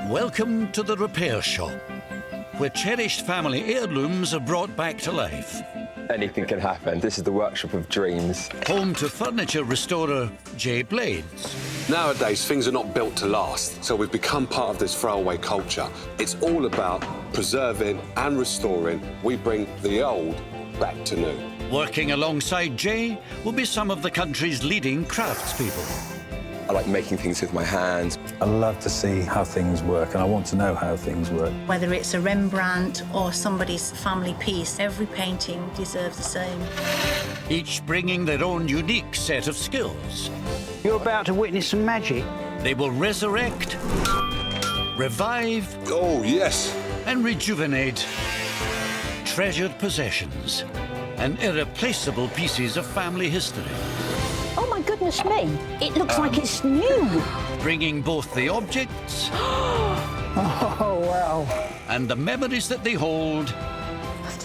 Welcome to the repair shop, where cherished family heirlooms are brought back to life. Anything can happen. This is the workshop of dreams. Home to furniture restorer Jay Blades. Nowadays, things are not built to last, so we've become part of this throwaway culture. It's all about preserving and restoring. We bring the old back to new. Working alongside Jay will be some of the country's leading craftspeople. I like making things with my hands. I love to see how things work, and I want to know how things work. Whether it's a Rembrandt or somebody's family piece, every painting deserves the same. Each bringing their own unique set of skills. You're about to witness some magic. They will resurrect, revive, Oh, yes. and rejuvenate treasured possessions and irreplaceable pieces of family history. Oh, my goodness me. It looks like it's new. Bringing both the objects Oh, wow. and the memories that they hold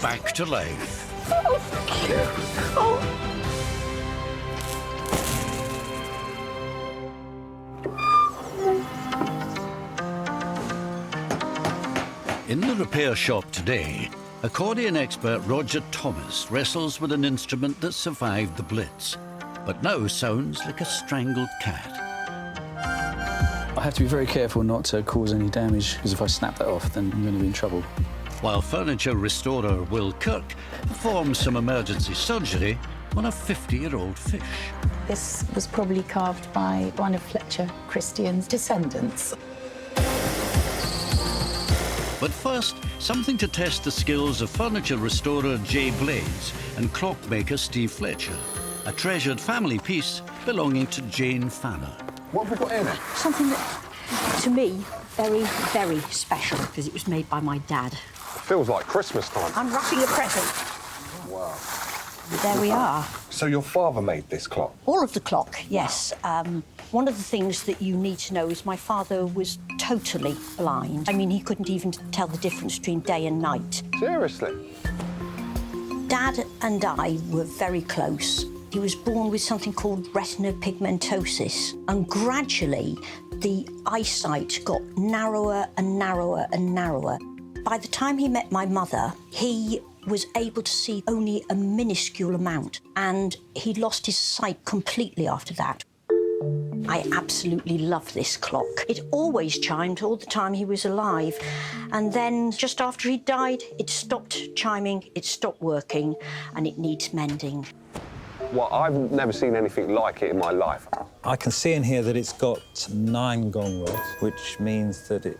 back to life. Oh, thank you. Oh. In the repair shop today, accordion expert Roger Thomas wrestles with an instrument that survived the Blitz, but now sounds like a strangled cat. I have to be very careful not to cause any damage, because if I snap that off, then I'm going to be in trouble. While furniture restorer Will Kirk performs some emergency surgery on a 50-year-old fish. This was probably carved by one of Fletcher Christian's descendants. But first, something to test the skills of furniture restorer Jay Blades and clockmaker Steve Fletcher, a treasured family piece belonging to Jane Fanner. What have we got in it? Something that, to me, very, very special, because it was made by my dad. Feels like Christmas time. I'm wrapping a present. Wow. There we are. So your father made this clock? All of the clock, yes. One of the things that you need to know is my father was totally blind. I mean, he couldn't even tell the difference between day and night. Seriously? Dad and I were very close. He was born with something called retina pigmentosis, and gradually the eyesight got narrower and narrower and narrower. By the time he met my mother, he was able to see only a minuscule amount, and he lost his sight completely after that. I absolutely love this clock. It always chimed all the time he was alive, and then just after he died, it stopped chiming, it stopped working, and it needs mending. Well, I've never seen anything like it in my life. I can see in here that it's got 9 gong rods, which means that it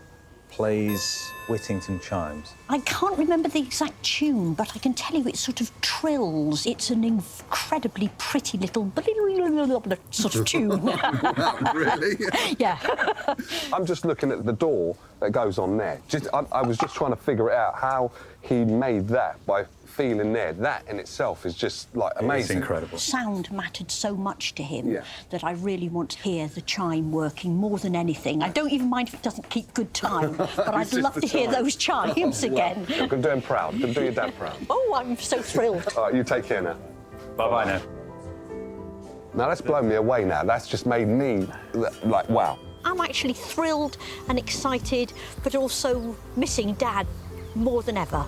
plays Whittington chimes. I can't remember the exact tune, but I can tell you it sort of trills. It's an incredibly pretty little sort of tune. Really? Yeah. I'm just looking at the door that goes on there. I was just trying to figure it out how he made that by feeling there. That in itself is just, like, amazing. It's incredible. Sound mattered so much to him Yeah. that I really want to hear the chime working more than anything. I don't even mind if it doesn't keep good time, but I'd love to hear those chimes again. You're going to do him proud. Going to do your dad proud. Oh, I'm so thrilled. All right, you take care now. Bye-bye now. Now, that's blown me away now. That's just made me, like, wow. I'm actually thrilled and excited, but also missing Dad more than ever.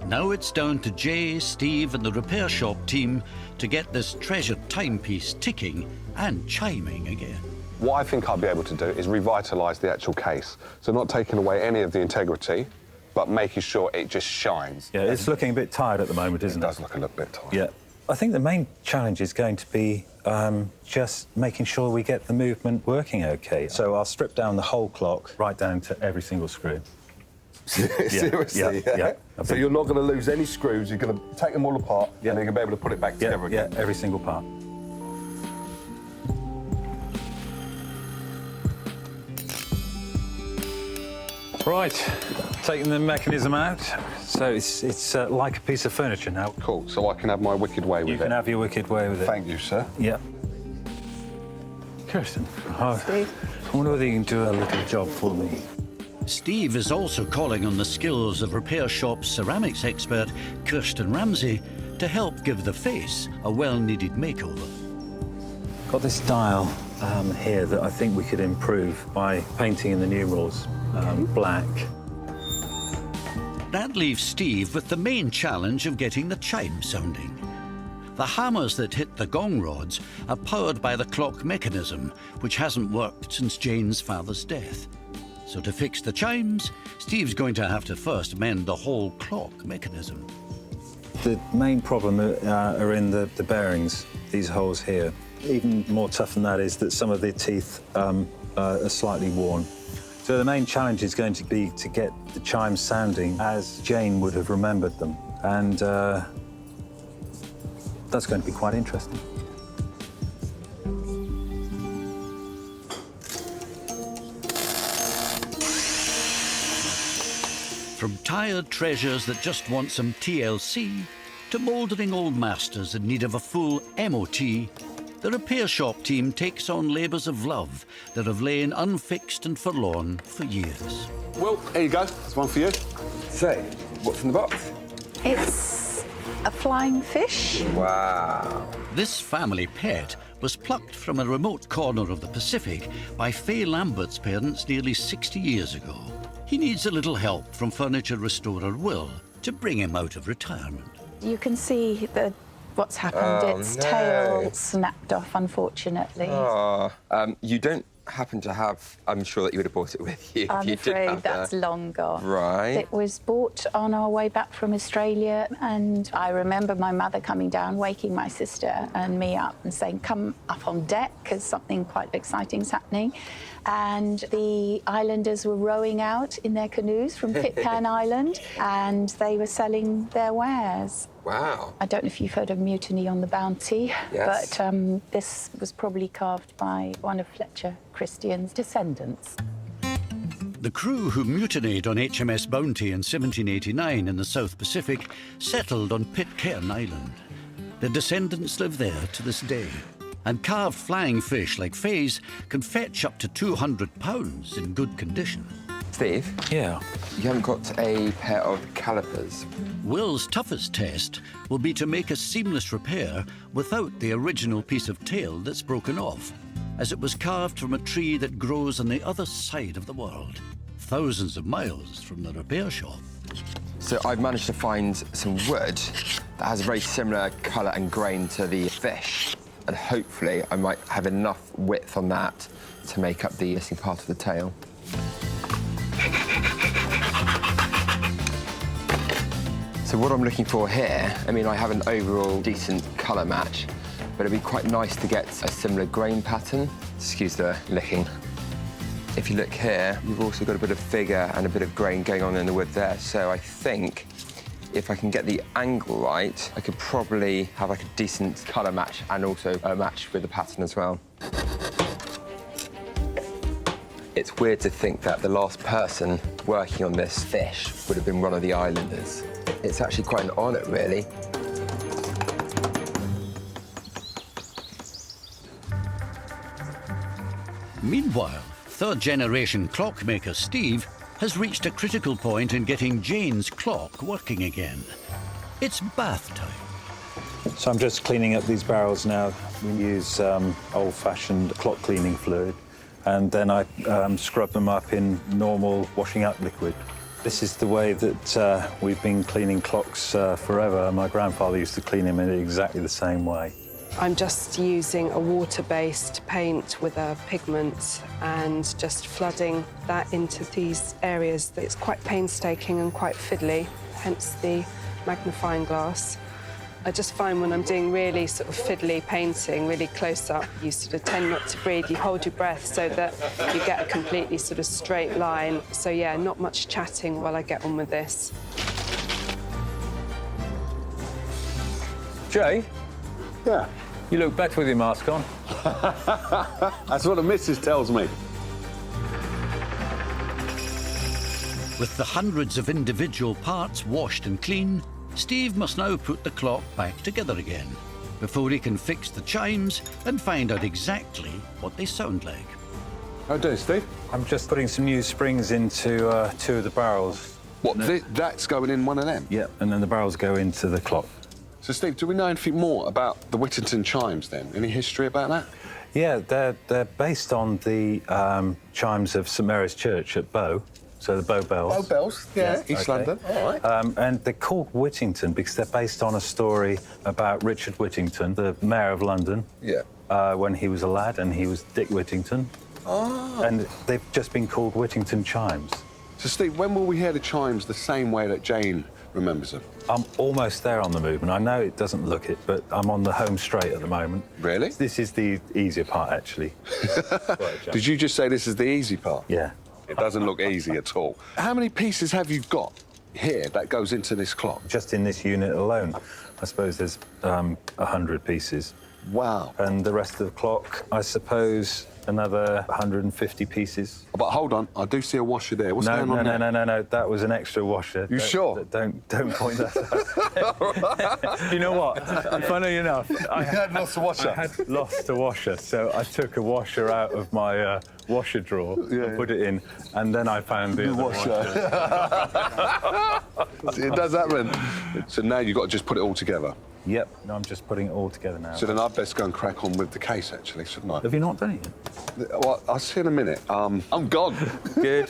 Now it's down to Jay, Steve and the repair shop team to get this treasured timepiece ticking and chiming again. What I think I'll be able to do is revitalise the actual case. So not taking away any of the integrity, but making sure it just shines. Yeah, it's looking a bit tired at the moment, isn't it? It does look a little bit tired. Yeah. I think the main challenge is going to be just making sure we get the movement working OK. So I'll strip down the whole clock, right down to every single screw. Seriously, yeah. So you're not going to lose any screws, you're going to take them all apart, and you're going to be able to put it back together again? Yeah, every single part. Right, taking the mechanism out. So it's like a piece of furniture now. Cool, so I can have my wicked way with it. You can have your wicked way with it. Thank you, sir. Yeah. Kirsten, I wonder whether you can do a little job for me. Steve is also calling on the skills of repair shop ceramics expert Kirsten Ramsey to help give the face a well-needed makeover. Got this dial here that I think we could improve by painting in the numerals black. That leaves Steve with the main challenge of getting the chime sounding. The hammers that hit the gong rods are powered by the clock mechanism, which hasn't worked since Jane's father's death. So to fix the chimes, Steve's going to have to first mend the whole clock mechanism. The main problem are in the bearings, these holes here. Even more tough than that is that some of the teeth are slightly worn. So the main challenge is going to be to get the chimes sounding as Jane would have remembered them. And that's going to be quite interesting. From tired treasures that just want some TLC to mouldering old masters in need of a full MOT, the repair shop team takes on labours of love that have lain unfixed and forlorn for years. Well, here you go. It's one for you. So, what's in the box? It's a flying fish. Wow. This family pet was plucked from a remote corner of the Pacific by Fay Lambert's parents nearly 60 years ago. He needs a little help from furniture restorer Will to bring him out of retirement. You can see what's happened. Its tail snapped off, unfortunately. You don't happen to have... I'm sure that you would have bought it with you. I'm if you did afraid have that's long gone. Right. It was bought on our way back from Australia, and I remember my mother coming down, waking my sister and me up and saying, come up on deck, because something quite exciting's happening. And the islanders were rowing out in their canoes from Pitcairn Island, and they were selling their wares. Wow. I don't know if you've heard of Mutiny on the Bounty, Yes. but this was probably carved by one of Fletcher Christian's descendants. The crew who mutinied on HMS Bounty in 1789 in the South Pacific settled on Pitcairn Island. Their descendants live there to this day. And carved flying fish like Fay's can fetch up to £200 in good condition. Steve? Yeah. You haven't got a pair of calipers. Will's toughest test will be to make a seamless repair without the original piece of tail that's broken off, as it was carved from a tree that grows on the other side of the world, thousands of miles from the repair shop. So I've managed to find some wood that has a very similar colour and grain to the fish. And hopefully I might have enough width on that to make up the missing part of the tail. So what I'm looking for here, I mean, I have an overall decent colour match, but it'd be quite nice to get a similar grain pattern. Excuse the licking. If you look here, you've also got a bit of figure and a bit of grain going on in the wood there. So I think if I can get the angle right, I could probably have like a decent colour match and also a match with the pattern as well. It's weird to think that the last person working on this fish would have been one of the islanders. It's actually quite an honour, really. Meanwhile, third-generation clockmaker Steve has reached a critical point in getting Jane's clock working again. It's bath time. So I'm just cleaning up these barrels now. We use old-fashioned clock cleaning fluid, and then I scrub them up in normal washing up liquid. This is the way that we've been cleaning clocks forever. My grandfather used to clean them in exactly the same way. I'm just using a water-based paint with a pigment and just flooding that into these areas. It's quite painstaking and quite fiddly, hence the magnifying glass. I just find when I'm doing really sort of fiddly painting, really close up, you sort of tend not to breathe, you hold your breath so that you get a completely sort of straight line. So yeah, not much chatting while I get on with this. Jay? Yeah. You look better with your mask on. That's what the missus tells me. With the hundreds of individual parts washed and clean, Steve must now put the clock back together again before he can fix the chimes and find out exactly what they sound like. How do, Steve? I'm just putting some new springs into 2 of the barrels. What, that's going in one of them? Yep, and then the barrels go into the clock. So, Steve, do we know anything more about the Whittington chimes, then? Any history about that? Yeah, they're based on the chimes of St Mary's Church at Bow, so the Bow Bells. Bow Bells, yeah, East London, all right. And they're called Whittington because they're based on a story about Richard Whittington, the Mayor of London. Yeah. When he was a lad, and he was Dick Whittington. Oh. And they've just been called Whittington chimes. So, Steve, when will we hear the chimes the same way that Jane remembers them? I'm almost there on the movement. I know it doesn't look it, but I'm on the home straight at the moment. Really? This is the easier part, actually. Did you just say this is the easy part? Yeah. It doesn't look easy at all. How many pieces have you got here that goes into this clock? Just in this unit alone, I suppose there's 100 pieces. Wow. And the rest of the clock, I suppose, another 150 pieces. But hold on, I do see a washer there. What's going on there? No. That was an extra washer. You sure? Don't point that out. You know what? Funny enough, I had lost a washer. I had lost a washer, so I took a washer out of my washer drawer and put it in, and then I found the other washer. It does happen. So now you've got to just put it all together. Yep. No, I'm just putting it all together now. So then I'd best go and crack on with the case, actually, shouldn't I? Have you not done it yet? Well, I'll see in a minute. I'm gone. Good.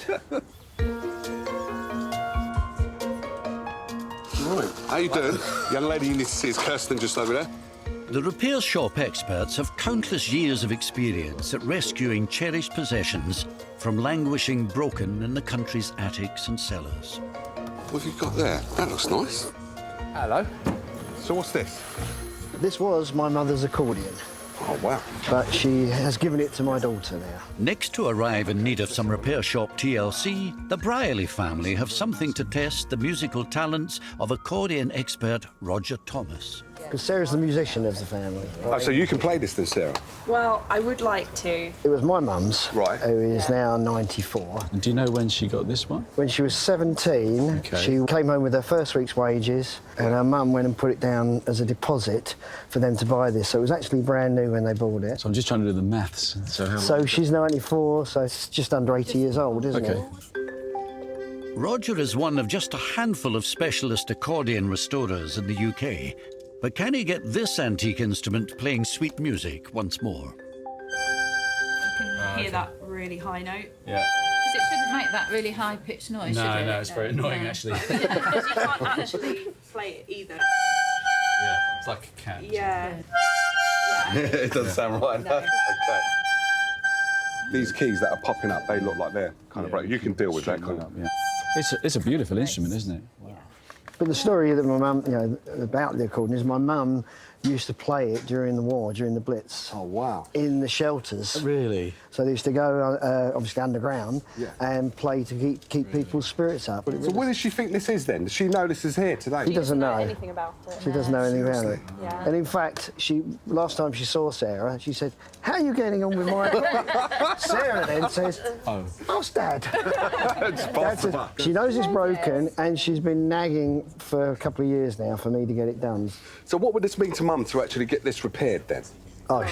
Right. How you doing? Young lady you need to see is Kirsten just over there. The repair shop experts have countless years of experience at rescuing cherished possessions from languishing broken in the country's attics and cellars. What have you got there? That looks nice. Hello. So what's this? This was my mother's accordion. Oh, wow. But she has given it to my daughter now. Next to arrive in need of some repair shop TLC, the Brierley family have something to test the musical talents of accordion expert Roger Thomas. Because Sarah's the musician of the family. Oh, so you can play this then, Sarah? Well, I would like to. It was my mum's, right, who is now 94. And do you know when she got this one? When she was 17, she came home with her first week's wages, and her mum went and put it down as a deposit for them to buy this. So it was actually brand new when they bought it. So I'm just trying to do the maths. So she's 94, so it's just under 80 years old, isn't it? Roger is one of just a handful of specialist accordion restorers in the UK. But can he get this antique instrument playing sweet music once more? You can hear that really high note. Yeah. Because it shouldn't make that really high-pitched noise, should it? No, it's very annoying, actually. Because you can't actually play it either. Yeah, it's like a cat. Yeah. It doesn't sound right. No. Okay. These keys that are popping up, they look like they're kind of broken. You can deal with that, can't you? Yeah. It's a beautiful instrument, isn't it? Wow. But the story that my mum, about the accordion is my mum used to play it during the war, during the Blitz. Oh, wow. In the shelters. Really? So they used to go, obviously, underground and play to keep people's spirits up. So what does she think this is, then? Does she know this is here today? She doesn't know anything about it. She doesn't know anything about it. Yeah. And in fact, last time she saw Sarah, she said, "How are you getting on with my accordion?" Sarah then says, "How's Dad?" She knows it's broken, and she's been nagging for a couple of years now for me to get it done. So what would this mean to Mum to actually get this repaired, then? Oh,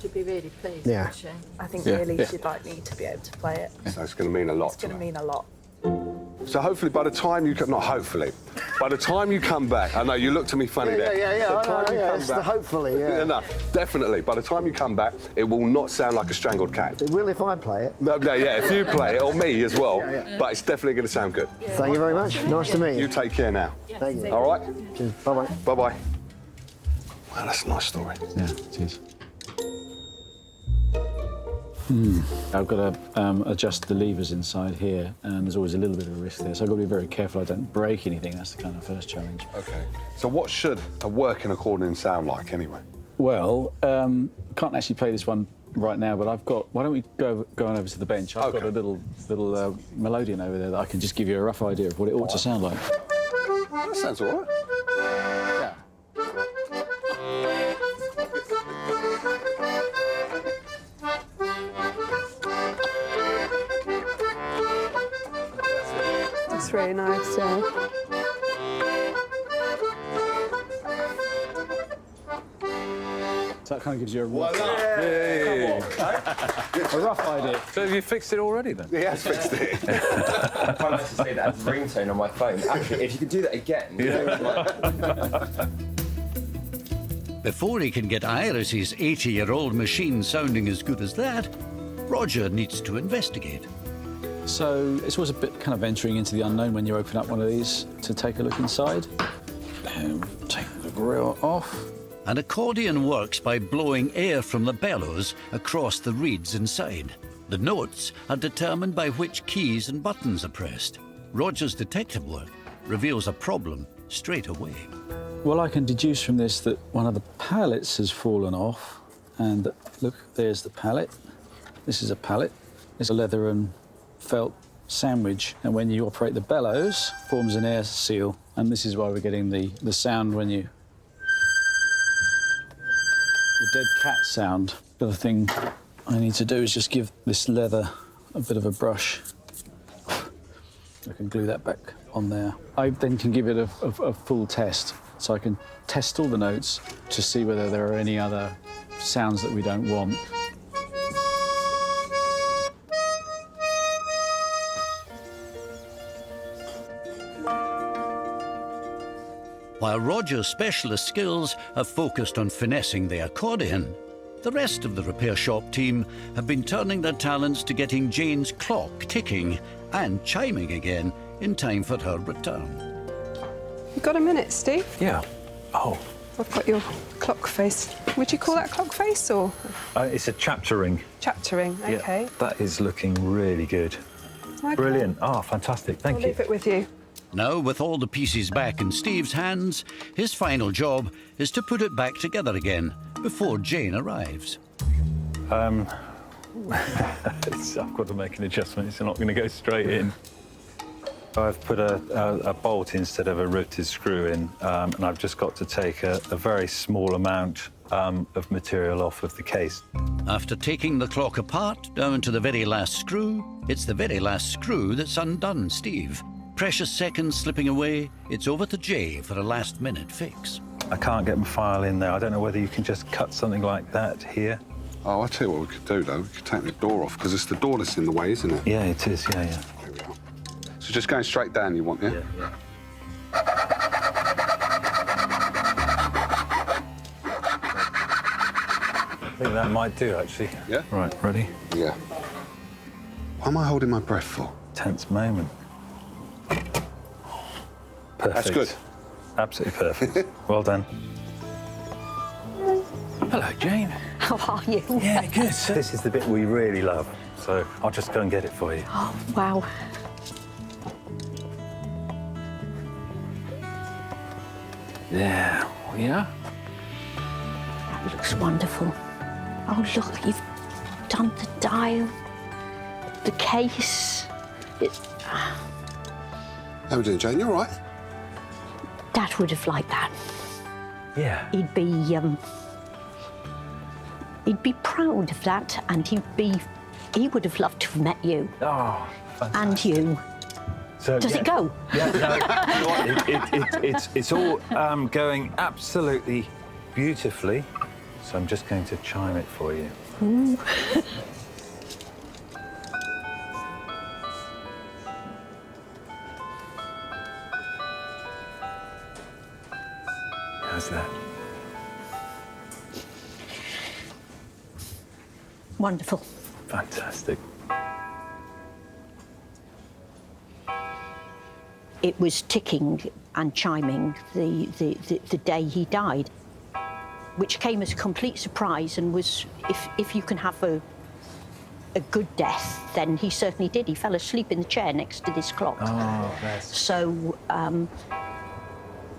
She'd be really pleased, Yeah. wouldn't she? I think really she'd like me to be able to play it. So it's going to mean a lot. It's going to mean a lot. So hopefully by the time you come... Not hopefully. By the time you come back... I know, you looked at me funny there. Yeah. It's the hopefully, yeah. No, definitely. By the time you come back, it will not sound like a strangled cat. It will if I play it. No, if you play it, or me as well. But it's definitely going to sound good. Thank you very much. Nice to meet you. You take care now. Thank you. All right? Cheers. Bye-bye. Bye-bye. Wow, that's a nice story. Yeah, it is. I've got to adjust the levers inside here, and there's always a little bit of a risk there, so I've got to be very careful I don't break anything. That's the kind of first challenge. OK. So what should a working accordion sound like, anyway? Well, can't actually play this one right now, but I've got... Why don't we go on over to the bench? I've got a little melodeon over there that I can just give you a rough idea of what it ought to sound like. That sounds all right. Yeah. That's really nice, yeah. So that kind of gives you a rough idea. So have you fixed it already, then? He has fixed it. I can't actually say that as a ringtone on my phone. Actually, if you could do that again. Before he can get Iris's 80-year-old machine sounding as good as that, Roger needs to investigate. So it's always a bit kind of venturing into the unknown when you open up one of these to take a look inside. And take the grill off. An accordion works by blowing air from the bellows across the reeds inside. The notes are determined by which keys and buttons are pressed. Roger's detective work reveals a problem straight away. Well, I can deduce from this that one of the pallets has fallen off. And look, there's the pallet. This is a pallet. It's a leather and felt sandwich. And when you operate the bellows, forms an air seal. And this is why we're getting the sound when you... The dead cat sound. The other thing I need to do is just give this leather a bit of a brush. I can glue that back on there. I then can give it a full test. So I can test all the notes to see whether there are any other sounds that we don't want. While Roger's specialist skills are focused on finessing the accordion, the rest of the repair shop team have been turning their talents to getting Jane's clock ticking and chiming again in time for her return. You got a minute, Steve? Yeah. Oh. I've got your clock face. Would you call that clock face or? It's a chapter ring. Chapter ring, OK. Yeah, that is looking really good. Okay. Brilliant. Oh, fantastic. Thank you. I'll leave it with you. Now, with all the pieces back in Steve's hands, his final job is to put it back together again before Jane arrives. I've got to make an adjustment. It's not going to go straight in. I've put a bolt instead of a riveted screw in, and I've just got to take a very small amount of material off of the case. After taking the clock apart down to the very last screw, it's the very last screw that's undone Steve. Precious seconds slipping away, it's over to Jay for a last-minute fix. I can't get my file in there. I don't know whether you can just cut something like that here. Oh, I'll tell you what we could do, though. We could take the door off, because it's the door that's in the way, isn't it? Yeah, it is, yeah. There we are. So just going straight down, you want, yeah? Yeah. I think that might do, actually. Yeah? Right, ready? Yeah. Why am I holding my breath for? Tense moment. Perfect. That's good. Absolutely perfect. Well done. Hello, Jane. How are you? Yeah, good. This is the bit we really love, so I'll just go and get it for you. Oh, wow. There we are. That looks wonderful. Oh, look, you've done the dial, the case. How are we doing, Jane? You all right? Dad would have liked that. Yeah. He'd be proud of that, and he would have loved to have met you. Oh, fantastic. And you. So, Does it go? Yeah, no, it's all going absolutely beautifully. So I'm just going to chime it for you. Ooh. How's that? Wonderful. Fantastic. It was ticking and chiming the day he died, which came as a complete surprise and was, if you can have a good death, then he certainly did. He fell asleep in the chair next to this clock. Oh, that's... So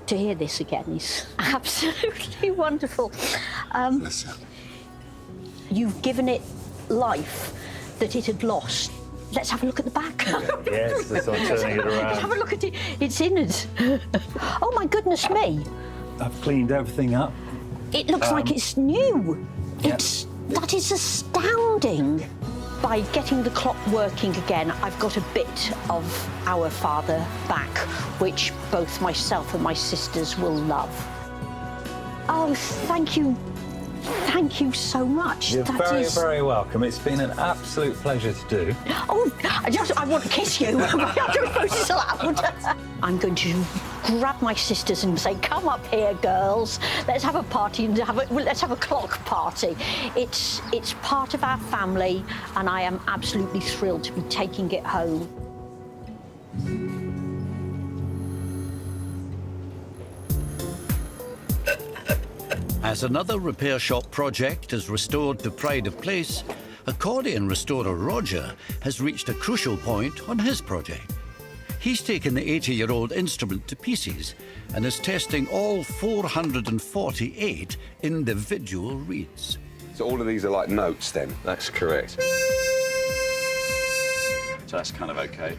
to hear this again is absolutely wonderful. You've given it life that it had lost. Let's have a look at the back. Yes, that's what I'm turning it around. Let's have a look at it. It's innards. Oh, my goodness me. I've cleaned everything up. It looks like it's new. Yep. That is astounding. By getting the clock working again, I've got a bit of Our Father back, which both myself and my sisters will love. Oh, thank you Thank you so much. You're That very, is- very welcome. It's been an absolute pleasure to do. Oh, I want to kiss you. I don't suppose it's allowed. I'm going to grab my sisters and say, come up here, girls. Let's have a party and let's have a clock party. It's part of our family, and I am absolutely thrilled to be taking it home. As another repair shop project is restored to pride of place, accordion restorer Roger has reached a crucial point on his project. He's taken the 80-year-old instrument to pieces and is testing all 448 individual reeds. So all of these are like notes then? That's correct. So that's kind of okay.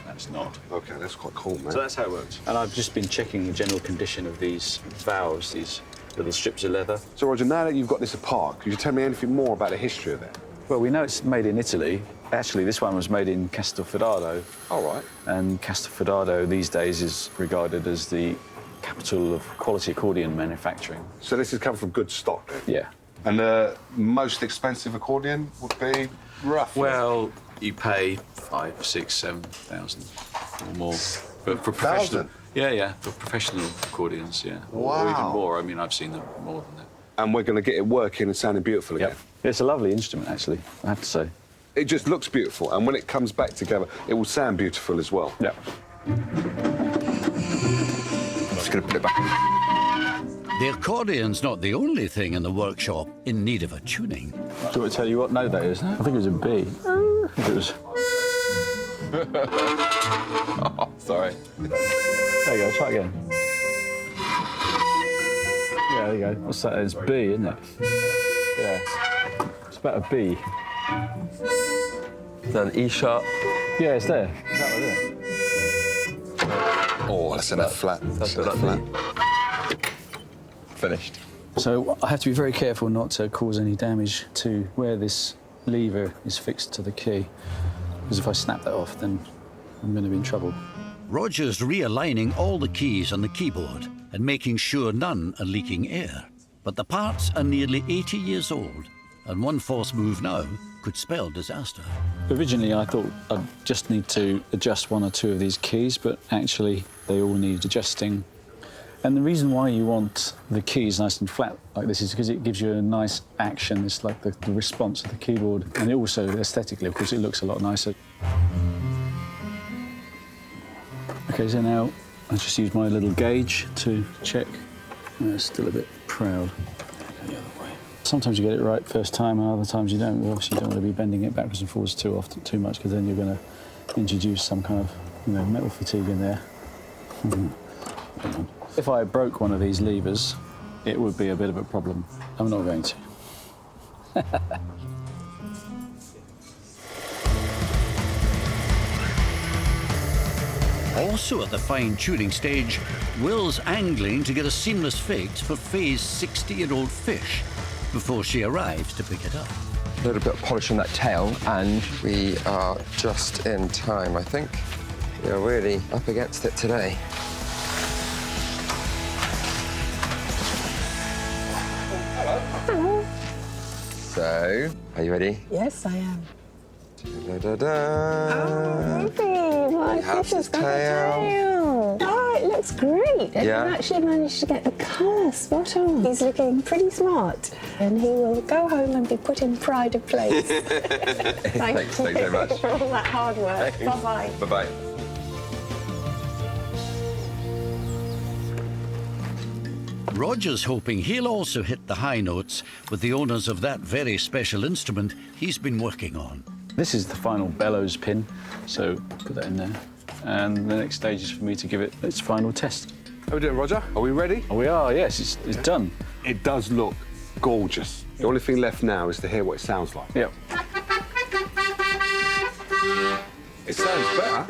That's not. Okay, that's quite cool, man. So that's how it works. And I've just been checking the general condition of these valves, these little strips of leather. So, Roger, now that you've got this apart, could you tell me anything more about the history of that? Well, we know it's made in Italy. Actually, this one was made in Castelfidardo. All right. And Castelfidardo these days is regarded as the capital of quality accordion manufacturing. So this has come from good stock, then? Yeah. And the most expensive accordion would be roughly? Well, you pay 5, 6, 7,000 or more for professional. 1,000? Yeah, for professional accordions, yeah. Wow. Or even more. I mean, I've seen them more than that. And we're going to get it working and sounding beautiful again? It's a lovely instrument, actually, I have to say. It just looks beautiful, and when it comes back together, it will sound beautiful as well. Yeah. I'm just going to put it back. The accordion's not the only thing in the workshop in need of a tuning. Do you want me to tell you what note that is? I think it was a B. I think it was... Oh, sorry. There you go, try again. Yeah, there you go. What's that? It's B, isn't it? Yeah. It's about a B. Then E sharp. Yeah, it's there. Is that what it is? Oh, that's in a flat. That's a flat. Finished. So I have to be very careful not to cause any damage to where this lever is fixed to the key, because if I snap that off, then I'm going to be in trouble. Roger's realigning all the keys on the keyboard and making sure none are leaking air. But the parts are nearly 80 years old, and one false move now could spell disaster. Originally, I thought I'd just need to adjust one or two of these keys, but actually they all need adjusting. And the reason why you want the keys nice and flat like this is because it gives you a nice action. It's like the response of the keyboard. And it also, aesthetically, of course, it looks a lot nicer. OK, so now I just use my little gauge to check. It's still a bit proud. Go the other way. Sometimes you get it right first time, and other times you don't. Well, obviously, you don't want to be bending it backwards and forwards too often, too much, because then you're going to introduce some kind of, metal fatigue in there. If I broke one of these levers, it would be a bit of a problem. I'm not going to. Also at the fine-tuning stage, Will's angling to get a seamless fix for Faye's 60-year-old fish before she arrives to pick it up. A little bit of polish on that tail, and we are just in time, I think. We are really up against it today. Hello. So, are you ready? Yes, I am. Da-da-da. Oh, baby, my fish has got a tail. Oh, it looks great. And Yeah. you actually managed to get the colour spot on. He's looking pretty smart, and he will go home and be put in pride of place. Thanks very much. for all that hard work. Bye-bye. Bye-bye. Roger's hoping he'll also hit the high notes with the owners of that very special instrument he's been working on. This is the final bellows pin, so put that in there. And the next stage is for me to give it its final test. How are we doing, Roger? Are we ready? Oh, we are, yes, it's done. It does look gorgeous. The only thing left now is to hear what it sounds like. Yep. It sounds better.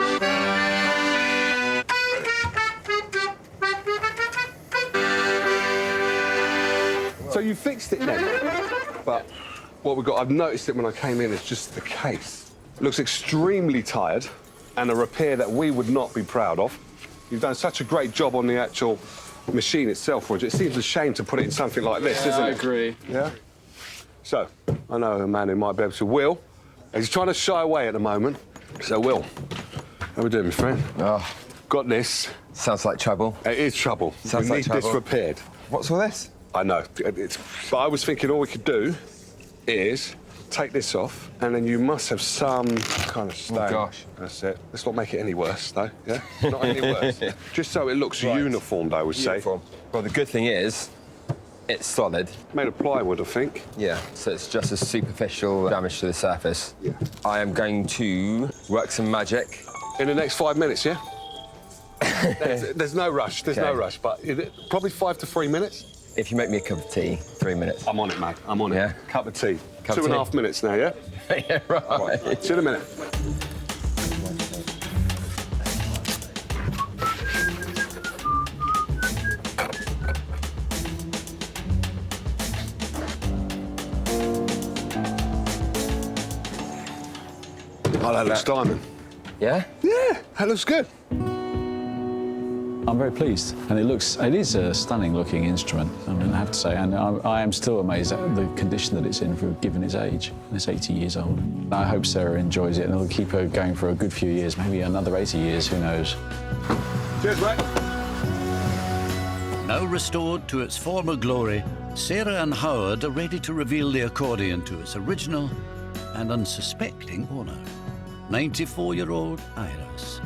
So you fixed it then, but what we've got, I've noticed it when I came in, is just the case. It looks extremely tired, and a repair that we would not be proud of. You've done such a great job on the actual machine itself, Roger. It seems a shame to put it in something like this, isn't it? I agree. Yeah? So, I know a man who might be able to. Will, he's trying to shy away at the moment. So, Will, how we doing, my friend? Oh. Got this. Sounds like trouble. It is trouble. Sounds we like need trouble. this repaired. What's all this? I know. But I was thinking all we could do is take this off, and then you must have some kind of stain. Oh, gosh. That's it. Let's not make it any worse, though, yeah? Not any worse. Just so it looks uniform, I would say. Well, the good thing is, it's solid. Made of plywood, I think. Yeah, so it's just a superficial damage to the surface. Yeah. I am going to work some magic. In the next 5 minutes, yeah? There's no rush, no rush, but probably 5 to 3 minutes. If you make me a cup of tea, 3 minutes. I'm on it, mate. I'm on it. Cup of tea. Cup of 2.5 minutes now, yeah? Yeah, right. See you in a minute. Oh, that looks diamond. Yeah? Yeah, that looks good. I'm very pleased, and it is a stunning-looking instrument. I mean, I have to say, and I am still amazed at the condition that it's in, given its age. It's 80 years old. I hope Sarah enjoys it, and it'll keep her going for a good few years, maybe another 80 years. Who knows? Cheers, mate. Now restored to its former glory, Sarah and Howard are ready to reveal the accordion to its original and unsuspecting owner, 94-year-old Iris.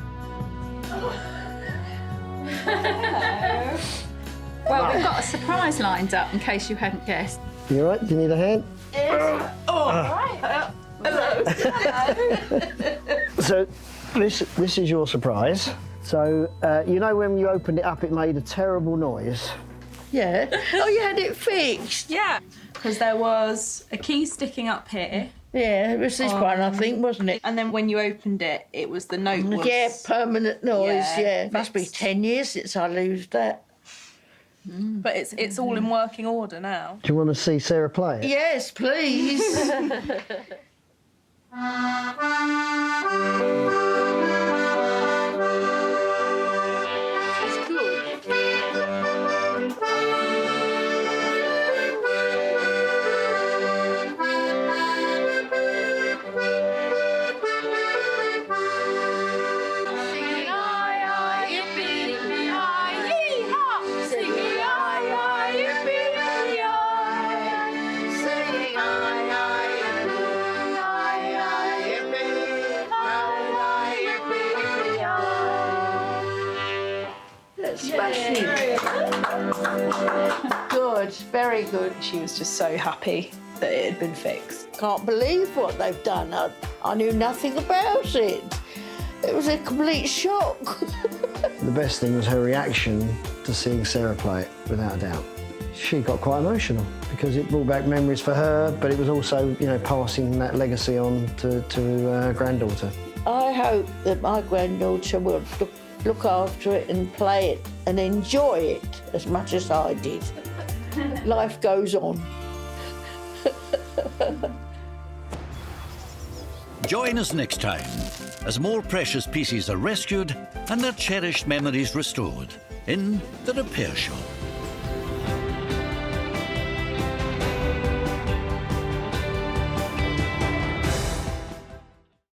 Well, we've got a surprise lined up in case you hadn't guessed. You all right? Do you need a hand? Right. Hello. So this is your surprise. So you know when you opened it up, it made a terrible noise. Yeah. Oh, you had it fixed. Yeah, because there was a key sticking up here. Yeah, it was this one, I think, wasn't it? And then when you opened it, it was the note was... Yeah, permanent noise, yeah. Must be fixed. 10 years since I lose that. But it's all in working order now. Do you want to see Sarah play it? Yes, please. It's good. Smashing. Good, very good. She was just so happy that it had been fixed. Can't believe what they've done. I knew nothing about it. It was a complete shock. The best thing was her reaction to seeing Sarah play it, without a doubt. She got quite emotional because it brought back memories for her, but it was also, you know, passing that legacy on to her granddaughter. I hope that my granddaughter will look after it and play it and enjoy it as much as I did. Life goes on. Join us next time as more precious pieces are rescued and their cherished memories restored in The Repair Shop.